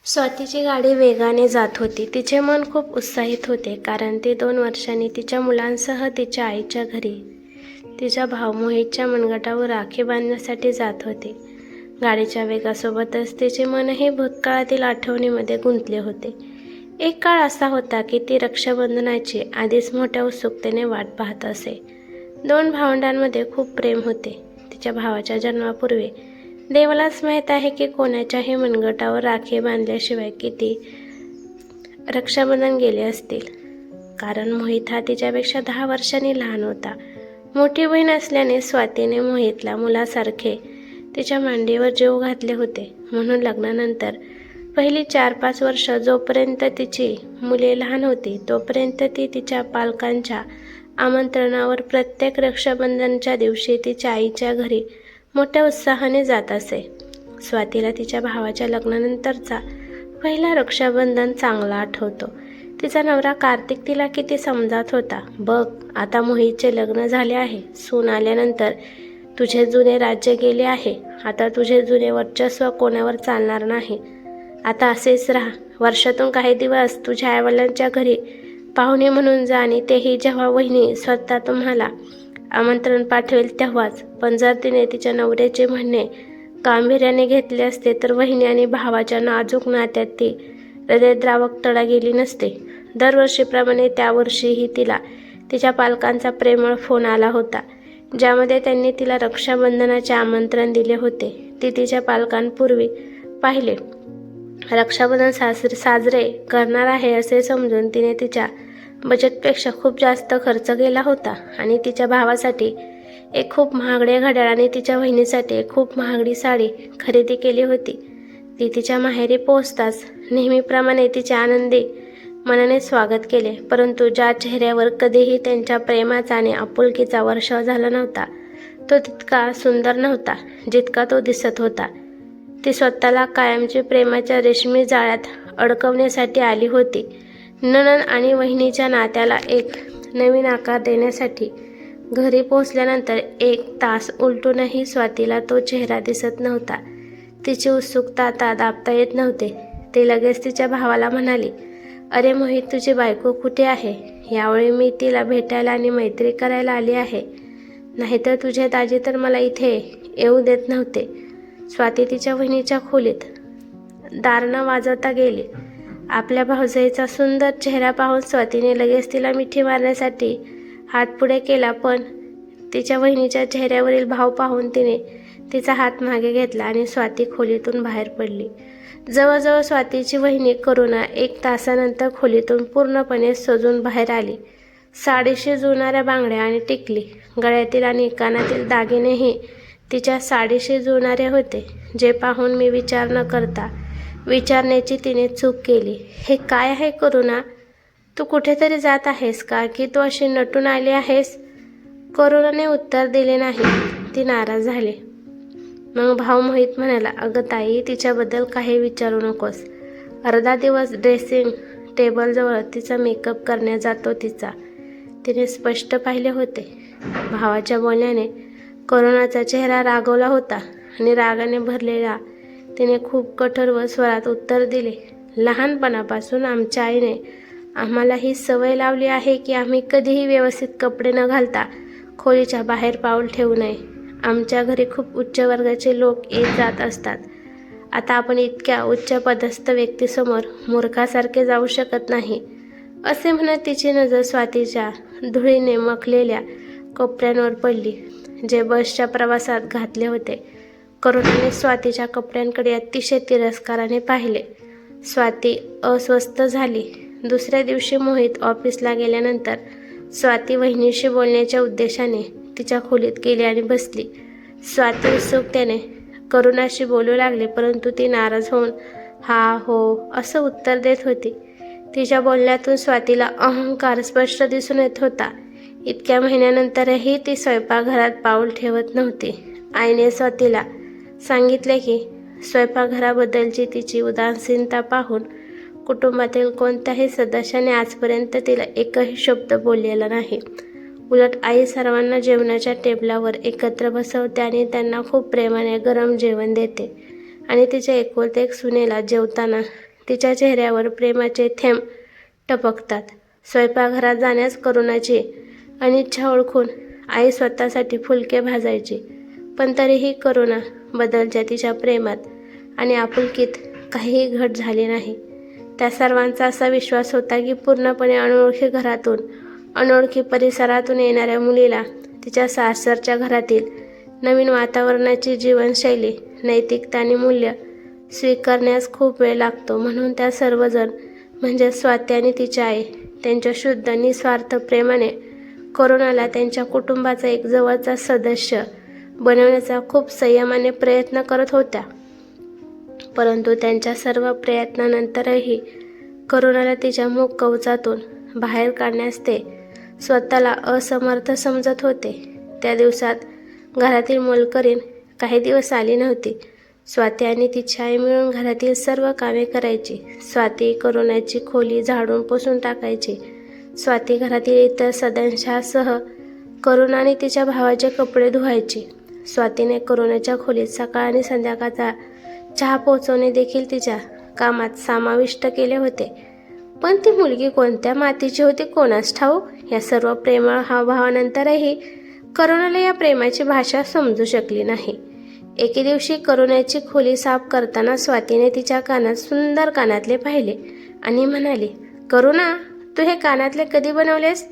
स्वातीची गाडी वेगाने जात होती. तिचे मन खूप उत्साहित होते, कारण ती 2 वर्षांनी तिच्या मुलांसह तिच्या आईच्या घरी तिचा भाऊ मोहितच्या मनगटावर राखी बांधण्यासाठी जात होती. गाडीच्या वेगासोबतच तिचे मनही भूतकाळातील आठवणींमध्ये गुंतले होते. एक काळ असा होता की ती रक्षाबंधनाची आधीच मोठ्या उत्सुकतेने वाट पाहत असे. 2 भावंडांमध्ये खूप प्रेम होते. तिच्या भावाच्या जन्मापूर्वी देवालाच माहीत आहे की कोणाच्याही मनगटावर राखी बांधल्याशिवाय किती रक्षाबंधन गेले असतील, कारण मोहित हा तिच्यापेक्षा 10 वर्षांनी लहान होता. मोठी बहीण असल्याने स्वातीने मोहितला मुलासारखे तिच्या मांडीवर जीव घातले होते. म्हणून लग्नानंतर पहिली 4-5 वर्ष जोपर्यंत तिची मुले लहान होती, तोपर्यंत ती तिच्या पालकांच्या आमंत्रणावर प्रत्येक रक्षाबंधनच्या दिवशी तिच्या आईच्या घरी मोठ्या उत्साहाने जात असे. स्वातीला तिच्या भावाच्या लग्नानंतरचा पहिला रक्षाबंधन चांगला आठवतो. तिचा नवरा कार्तिक तिला किती समजावत होता. बघ, आता मोहितचे लग्न झाले आहे. सून आल्यानंतर तुझे जुने राज्य गेले आहे. आता तुझे जुने वर्चस्व कोणावर चालणार नाही. आता असेच राहा. वर्षातून काही दिवस तुझ्या आईवडिलांच्या घरी पाहुणे म्हणून जा, आणि तेही जेव्हा वहिनी स्वतः तुम्हाला आमंत्रण पाठवेल तेव्हाच. पण जर तिने तिच्या नवऱ्याचे म्हणणे गांभीर्याने घेतले असते तर वहिनी आणि भावाच्या नाजूक नात्यात ती हृदयद्रावक तडा गेली नसते. दरवर्षीप्रमाणे त्यावर्षीही तिला तिच्या पालकांचा प्रेमळ फोन आला होता, ज्यामध्ये त्यांनी तिला रक्षाबंधनाचे आमंत्रण दिले होते. ती तिच्या पालकांपूर्वी पाहिले. रक्षाबंधन साजरे करणार आहे असे समजून तिने तिच्या बजेटपेक्षा खूप जास्त खर्च केला होता, आणि तिच्या भावासाठी एक खूप महागडे घड्याळ आणि तिच्या बहिणीसाठी एक खूप महागडी साडी खरेदी केली होती. ती तिच्या माहेरी पोहोचताच नेहमीप्रमाणे तिचे आनंदी मनाने स्वागत केले, परंतु ज्या चेहऱ्यावर कधीही त्यांच्या प्रेमाचा आणि आपुलकीचा वर्षाव झाला नव्हता, तो तितका सुंदर नव्हता जितका तो दिसत होता. ती स्वतःला कायमची प्रेमाच्या रेशमी जाळ्यात अडकवण्यासाठी आली होती. नणंद आणि वहिनीच्या नात्याला एक नवीन आकार देण्यासाठी. घरी पोहोचल्यानंतर 1 तास उलटूनही स्वातीला तो चेहरा दिसत नव्हता. तिची उत्सुकता आता दाबता येत नव्हते. ती लगेच तिच्या भावाला म्हणाली, अरे मोहित, तुझी बायको कुठे आहे? यावेळी मी तिला भेटायला आणि मैत्री करायला आली आहे. नाहीतर तुझे दाजी तर मला इथे येऊ देत नव्हते. स्वाती तिच्या वहिनीच्या खोलीत दारणं वाजवता गेली. आपल्या भावजाईचा सुंदर चेहरा पाहून स्वातीने लगेच तिला मिठी मारण्यासाठी हात पुढे केला, पण तिच्या वहिनीच्या चेहऱ्यावरील भाव पाहून तिने तिचा हात मागे घेतला आणि स्वाती खोलीतून बाहेर पडली. जवळजवळ स्वातीची वहिनी करुणा 1 तासानंतर खोलीतून पूर्णपणे सजून बाहेर आली. साडीशी जुळणाऱ्या बांगड्या आणि टिकली, गळ्यातील आणि कानातील दागिनेही तिच्या साडीशी जुळणारे होते, जे पाहून मी विचार न करता विचारण्याची तिने चूक केली. हे काय आहे करुणा? तू कुठेतरी जात आहेस का, की तू अशी नटून आली आहेस? करुणाने उत्तर दिले नाही. ती नाराज झाली. मग भाऊ मोहित म्हणाला, अगं ताई, तिच्याबद्दल काही विचारू नकोस. अर्धा दिवस ड्रेसिंग टेबलजवळ तिचा मेकअप करण्यात जातो तिचा. तिने स्पष्ट पाहिले होते. भावाच्या बोलण्याने करुणाचा चेहरा रागवला होता, आणि रागाने भरलेला तिने खूप कठोर व स्वरात उत्तर दिले, लहानपणापासून आमच्या आईने आम्हाला ही सवय लावली आहे की आम्ही कधीही व्यवस्थित कपडे न घालता खोलीच्या बाहेर पाऊल ठेवू नये. आमच्या घरी खूप उच्च वर्गाचे लोक येत जात असतात. आता आपण इतक्या उच्च पदस्थ व्यक्तीसमोर मूर्खासारखे जाऊ शकत नाही. असे म्हणत तिची नजर स्वातीच्या धुळीने मखलेल्या कपड्यांवर पडली, जे बसच्या प्रवासात घातले होते. करुणाने स्वातीच्या कपड्यांकडे अतिशय तिरस्काराने पाहिले. स्वाती अस्वस्थ झाली. दुसऱ्या दिवशी मोहित ऑफिसला गेल्यानंतर स्वाती वहिनीशी बोलण्याच्या उद्देशाने तिच्या खोलीत गेली आणि बसली. स्वाती उत्सुकतेने करुणाशी बोलू लागली, परंतु ती नाराज होऊन हा हो असं उत्तर देत होती. तिच्या बोलण्यातून स्वातीला अहंकार स्पष्ट दिसून येत होता. इतक्या महिन्यानंतरही ती स्वयंपाकघरात पाऊल ठेवत नव्हती. आईने स्वातीला सांगितले की स्वयंपाकघराबद्दलची तिची उदासीनता पाहून कुटुंबातील कोणत्याही सदस्याने आजपर्यंत तिला एकही शब्द बोललेला नाही. उलट आई सर्वांना जेवणाच्या टेबलावर एकत्र बसवते आणि त्यांना खूप प्रेमाने गरम जेवण देते, आणि तिच्या एकुलते एक सुनेला जेवताना तिच्या चेहऱ्यावर प्रेमाचे थेंब टपकतात. स्वयंपाकघरात जाण्यास करुणाची अनिच्छा ओळखून आई स्वतःसाठी फुलके भाजायची. पण तरीही करुणा बदलच्या तिच्या प्रेमात आणि आपुलकीत काहीही घट झाली नाही. त्या सर्वांचा असा विश्वास होता की पूर्णपणे अनोळखी घरातून, अनोळखी परिसरातून येणाऱ्या मुलीला तिच्या सासरच्या घरातील नवीन वातावरणाची जीवनशैली, नैतिकता आणि मूल्य स्वीकारण्यास खूप वेळ लागतो. म्हणून त्या सर्वजण म्हणजे स्वाती आणि तिची आई त्यांच्या शुद्ध निस्वार्थ प्रेमाने करुणाला त्यांच्या कुटुंबाचा एक जवळचा सदस्य बनवण्याचा खूप संयमाने प्रयत्न करत होत्या. परंतु त्यांच्या सर्व प्रयत्नानंतरही करुणाला तिच्या मूक कवचातून बाहेर काढण्यास ते स्वतःला असमर्थ समजत होते. त्या दिवसात घरातील मोलकरीण काही दिवस आली नव्हती. स्वाती आणि तिची आई मिळून घरातील सर्व कामे करायची. स्वाती करुणाची खोली झाडून पुसून टाकायची. स्वाती घरातील इतर सदस्यांसह करुणा आणि तिच्या भावाचे कपडे धुवायची. स्वातीने करुणाच्या खोलीत सकाळ आणि संध्याकाळचा चहा पोहोचवणे देखील तिच्या कामात समाविष्ट केले होते. पण ती मुलगी कोणत्या मातीची होती कोणास ठाऊक. या सर्व प्रेमळ हावभावानंतरही करुणाला या प्रेमाची भाषा समजू शकली नाही. एके दिवशी करुणाची खोली साफ करताना स्वातीने तिच्या कानात सुंदर कानातले पाहिले आणि म्हणाली, करुणा, तू हे कानातले कधी बनवलेस?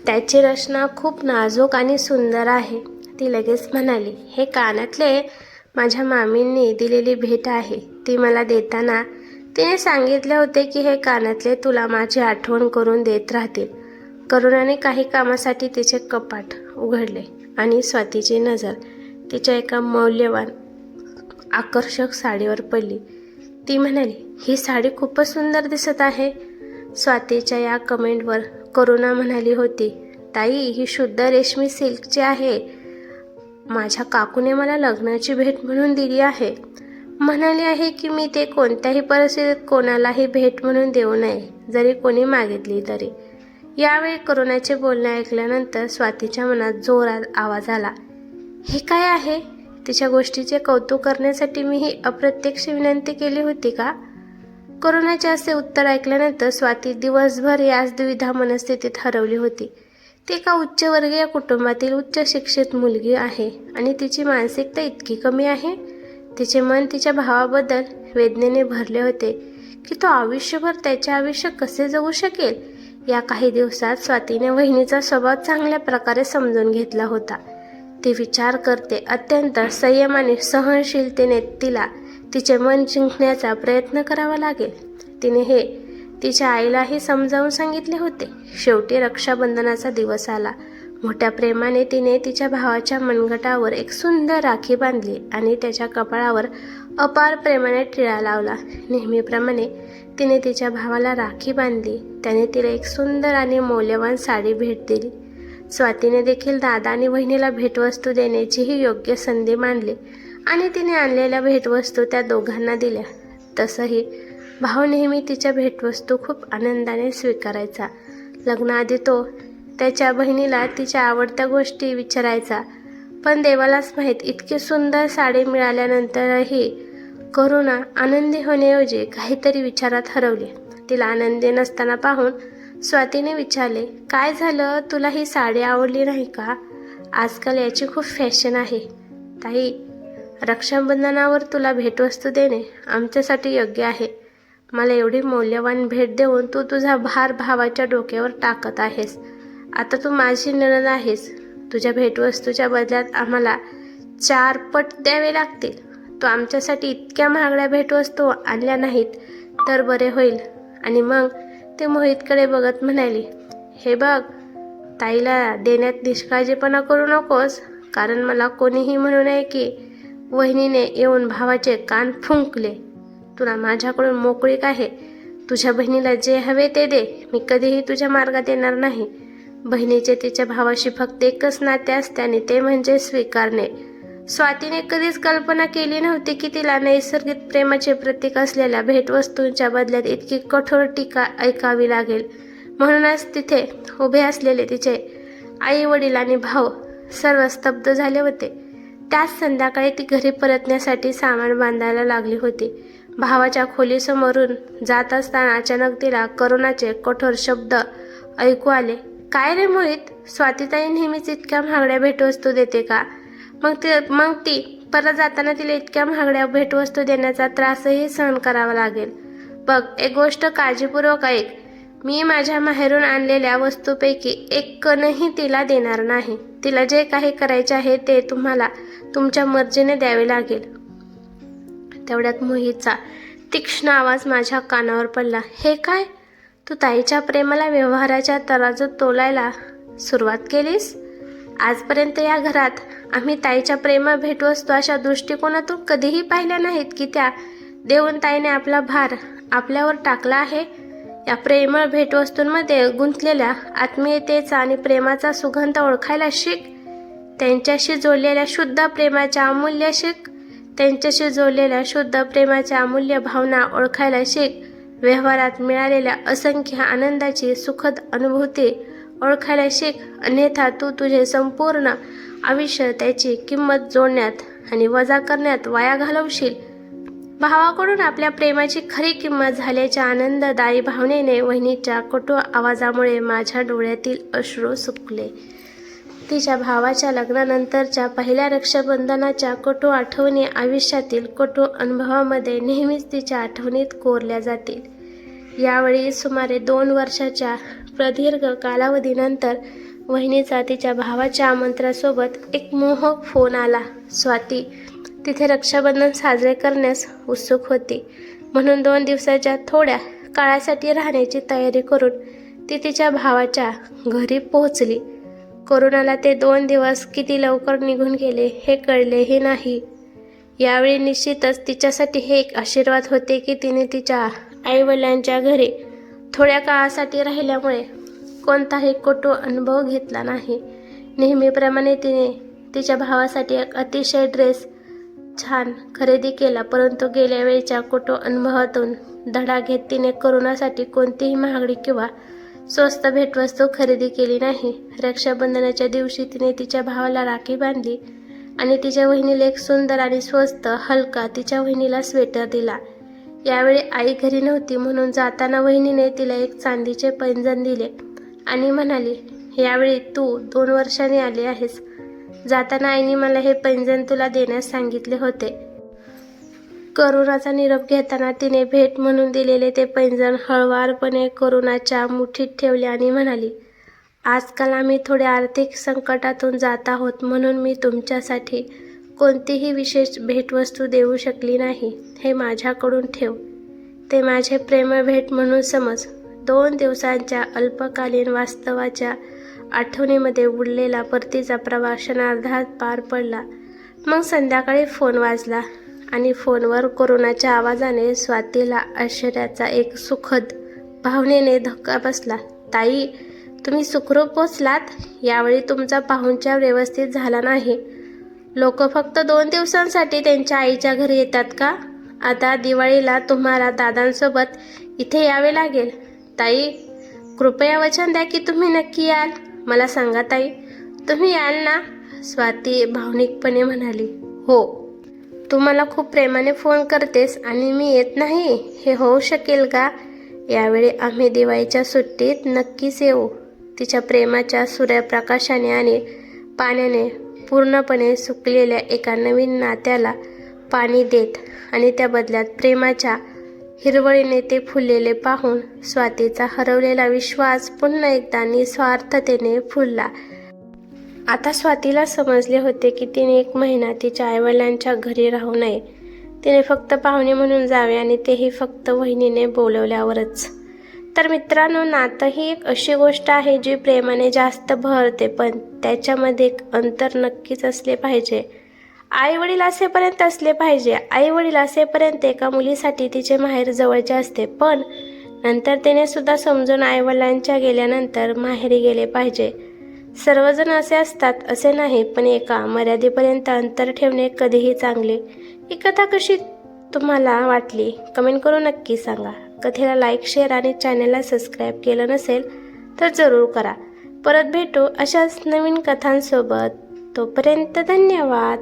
त्याची रचना खूप नाजूक आणि सुंदर आहे. ती लगेच म्हणाली, हे कानातले माझ्या मामींनी दिलेली भेट आहे. ती मला देताना तिने सांगितले होते की हे कानातले तुला माझी आठवण करून देत राहतील. करुणाने काही कामासाठी तिचे कपाट उघडले आणि स्वातीची नजर तिच्या एका मौल्यवान आकर्षक साडीवर पडली. ती म्हणाली, ही साडी खूपच सुंदर दिसत आहे. स्वातीच्या या कमेंटवर करुणा म्हणाली होती, ताई, ही शुद्ध रेशमी सिल्कची आहे. माझ्या काकूने मला लग्नाची भेट म्हणून दिली आहे. म्हणाली आहे की मी ते कोणत्याही परिस्थितीत कोणालाही भेट म्हणून देऊ नये, जरी कोणी मागितली तरी. यावेळी करुणाचे बोलणे ऐकल्यानंतर स्वातीच्या मनात जोरात आवाज आला, हे काय आहे? तिच्या गोष्टीचे कौतुक करण्यासाठी मी ही अप्रत्यक्ष विनंती केली होती का? करुणाचे असे उत्तर ऐकल्यानंतर स्वाती दिवसभर याच द्विधा मनस्थितीत हरवली होती. ती एका उच्चवर्गीय कुटुंबातील उच्च शिक्षित मुलगी आहे आणि तिची मानसिकता इतकी कमी आहे. तिचे मन तिच्या भावाबद्दल वेदनेने भरले होते की तो आयुष्यभर त्याचे आयुष्य कसे जगू शकेल. या काही दिवसात स्वातीने वहिनीचा स्वभाव चांगल्या प्रकारे समजून घेतला होता. ती विचार करते अत्यंत संयम आणि सहनशीलतेने तिला तिचे मन जिंकण्याचा प्रयत्न करावा लागेल. तिने हे तिच्या आईलाही समजावून सांगितले होते. शेवटी रक्षाबंधनाचा दिवस आला. मोठ्या प्रेमाने तिने तिच्या भावाच्या मनगटावर एक सुंदर राखी बांधली आणि त्याच्या कपाळावर अपार प्रेमाने टिळा लावला. नेहमीप्रमाणे तिने तिच्या भावाला राखी बांधली. त्याने तिला एक सुंदर आणि मौल्यवान साडी भेट दिली. स्वातीने देखील दादा आणि बहिणीला भेटवस्तू देण्याचीही योग्य संधी मानली आणि तिने आणलेल्या भेटवस्तू त्या दोघांना दिल्या. तसंही भाऊ नेहमी तिच्या भेटवस्तू खूप आनंदाने स्वीकारायचा. लग्नाआधी तो त्याच्या बहिणीला तिच्या आवडत्या गोष्टी विचारायचा. पण देवालाच माहीत, इतकी सुंदर साडी मिळाल्यानंतरही करुणा आनंदी होण्याऐवजी काहीतरी विचारात हरवली. तिला आनंदी नसताना पाहून स्वातीने विचारले, काय झालं? तुला ही साडी आवडली नाही का? आजकाल याची खूप फॅशन आहे. ताई, रक्षाबंधनावर तुला भेटवस्तू देणे आमच्यासाठी योग्य आहे. मला एवढी मौल्यवान भेट देऊन तू तुझा भार भावाच्या डोक्यावर टाकत आहेस. आता तू माझी नणंद आहेस. तुझ्या भेटवस्तूच्या बदल्यात आम्हाला 4 पट द्यावे लागतील. तू आमच्यासाठी इतक्या महागड्या भेटवस्तू आणल्या नाहीत तर बरे होईल. आणि मग ते मोहितकडे बघत म्हणाली, हे बघ, ताईला देण्यात निष्काळजीपणा करू नकोस, कारण मला कोणीही म्हणू नये की वहिनीने येऊन भावाचे कान फुंकले. तुला माझ्याकडून मोकळीक आहे. तुझ्या बहिणीला जे हवे ते दे. मी कधीही तुझ्या मार्गात येणार नाही. बहिणीचे तिच्या भावाशी फक्त एकच नाते असते आणि ते म्हणजे स्वीकारणे. स्वातीने कधीच कल्पना केली नव्हती की तिला नैसर्गिक प्रेमाचे प्रतीक असलेल्या भेटवस्तूंच्या बदल्यात इतकी कठोर टीका ऐकावी लागेल. म्हणूनच तिथे उभे असलेले तिचे आई वडील आणि भाऊ सर्व स्तब्ध झाले होते. त्याच संध्याकाळी ती घरी परतण्यासाठी सामान बांधायला लागली होती. भावाच्या खोलीसमोरून जात असताना अचानक तिला करुणाचे कठोर शब्द ऐकू आले. काय रे मोहित, स्वातीताई नेहमीच इतक्या महागड्या भेटवस्तू देते का? मग ती परत जाताना तिला इतक्या महागड्या भेटवस्तू देण्याचा त्रासही सहन करावा लागेल. बघ, एक गोष्ट काळजीपूर्वक ऐक. मी माझ्या माहेरून आणलेल्या वस्तूपैकी एक कणही तिला देणार नाही. तिला जे काही करायचे आहे ते तुम्हाला तुमच्या मर्जीने द्यावे लागेल. तेवढ्यात मोहितचा तीक्ष्ण आवाज माझ्या कानावर पडला. हे काय? तू ताईच्या प्रेमाला व्यवहाराच्या तराजूत तोलायला सुरुवात केलीस? आजपर्यंत या घरात आम्ही ताईच्या प्रेम भेटवस्तू अशा दृष्टिकोनातून कधीही पाहिल्या नाहीत की त्या देऊन ताईने आपला भार आपल्यावर टाकला आहे. या प्रेमळ भेटवस्तूंमध्ये गुंतलेल्या आत्मीयतेचा आणि प्रेमाचा सुगंध ओळखायला शिक. त्यांच्याशी जोडलेल्या शुद्ध प्रेमाच्या अमूल्य शिक. त्यांच्याशी जोडलेल्या शुद्ध प्रेमाच्या अमूल्य भावना ओळखायला शिक. व्यवहारात मिळालेल्या असंख्य आनंदाची सुखद अनुभूती ओळखायला शिक. अन्यथा तू तुझे संपूर्ण आयुष्य त्याची किंमत जोडण्यात आणि वजा करण्यात वाया घालवशील. भावाकडून आपल्या प्रेमाची खरी किंमत झाल्याच्या आनंददायी भावनेने वहिनीच्या कटू आवाजामुळे माझ्या डोळ्यातील अश्रू सुकले. तिच्या भावाच्या लग्नानंतरच्या पहिल्या रक्षाबंधनाच्या कटू आठवणी आयुष्यातील कटू अनुभवामध्ये नेहमीच तिच्या आठवणीत कोरल्या जातील. यावेळी सुमारे 2 वर्षाच्या प्रदीर्घ कालावधीनंतर वहिनीचा तिच्या भावाच्या आमंत्रणासोबत एक मोहक फोन आला. स्वाती तिथे रक्षाबंधन साजरे करण्यास उत्सुक होती, म्हणून 2 दिवसाच्या थोड्या काळासाठी राहण्याची तयारी करून ती तिच्या भावाच्या घरी पोहोचली. करुणाला ते 2 दिवस किती लवकर निघून गेले हे कळलेही नाही. यावेळी निश्चितच तिच्यासाठी हे एक आशीर्वाद होते की तिने तिच्या आईवडिलांच्या घरी थोड्या काळासाठी राहिल्यामुळे कोणताही कटू अनुभव घेतला नाही. नेहमीप्रमाणे तिने तिच्या भावासाठी एक अतिशय छान खरेदी केला, परंतु गेल्या वेळच्या कटू अनुभवातून धडा घेत तिने करुणासाठी कोणतीही महागडी किंवा स्वस्त भेटवस्तू खरेदी केली नाही. रक्षाबंधनाच्या दिवशी तिने तिच्या भावाला राखी बांधली आणि तिच्या वहिनीला एक सुंदर आणि स्वस्त हलका तिच्या वहिनीला स्वेटर दिला. यावेळी आई घरी नव्हती, म्हणून जाताना वहिनीने तिला एक चांदीचे पैंजण दिले आणि म्हणाली, यावेळी तू 2 वर्षांनी आली आहेस. जाताना आईने मला हे पैंजण तुला देण्यास सांगितले होते. करुणाचा निरोप घेताना तिने भेट म्हणून दिलेले ते पैंजण हळुवारपणे करुणाच्या मुठीत ठेवले आणि म्हणाली, आजकाल आम्ही थोड्या आर्थिक संकटातून जात आहोत, म्हणून मी तुमच्यासाठी कोणतीही विशेष भेटवस्तू देऊ शकली नाही. हे माझ्याकडून ठेव. ते माझे प्रेमळ भेट म्हणून समज. 2 दिवसांच्या अल्पकालीन वास्तवाच्या आठवणीमध्ये बुडलेला परतीचा प्रवास क्षणार्धात पार पडला. मग संध्याकाळी फोन वाजला आणि फोनवर करुणाच्या आवाजाने स्वातीला आश्चर्याचा एक सुखद भावनेने धक्का बसला. ताई, तुम्ही सुखरूप पोचलात? यावेळी तुमचा पाहुणचार व्यवस्थित झाला नाही. लोक फक्त 2 दिवसांसाठी त्यांच्या आईच्या घरी येतात का? आता दिवाळीला तुम्हाला दादांसोबत इथे यावे लागेल. ताई, कृपया वचन द्या की तुम्ही नक्की याल. मला सांगा ताई, तुम्ही याल ना? स्वाती भावनिकपणे म्हणाली. हो. तू मला खूप प्रेमाने फोन करतेस आणि मी येत नाही, हे होऊ शकेल का? यावेळी आम्ही दिवाळीच्या सुट्टीत नक्कीच येऊ. तिच्या प्रेमाच्या सूर्यप्रकाशाने आणि पाण्याने पूर्णपणे सुकलेल्या एका नवीन नात्याला पाणी देत आणि त्या बदल्यात प्रेमाच्या हिरवळीने ते फुललेले पाहून स्वातीचा हरवलेला विश्वास पुन्हा एकदा निस्वार्थतेने फुलला. आता स्वातीला समजले होते की तिने 1 महिना तिच्या आईवडिलांच्या घरी राहू नये. तिने फक्त पाहुणे म्हणून जावे आणि तेही फक्त वहिनीने बोलवल्यावरच. तर मित्रांनो, नातं ही एक अशी गोष्ट आहे जी प्रेमाने जास्त भरते, पण त्याच्यामध्ये एक अंतर नक्कीच असले पाहिजे. आईवडील असेपर्यंत असले पाहिजे. आईवडील असेपर्यंत एका मुलीसाठी तिचे माहेर जवळचे असते, पण नंतर तिने सुद्धा समजून आईवडिलांच्या गेल्यानंतर माहेरी गेले पाहिजे. सर्वजण असे असतात असे नाही, पण एका मर्यादेपर्यंत अंतर ठेवणे कधीही चांगले. ही कथा कशी तुम्हाला वाटली कमेंट करून नक्की सांगा. कथेला लाईक, शेअर आणि चॅनलला सबस्क्राईब केलं नसेल तर जरूर करा. परत भेटू अशाच नवीन कथांसोबत. तोपर्यंत धन्यवाद.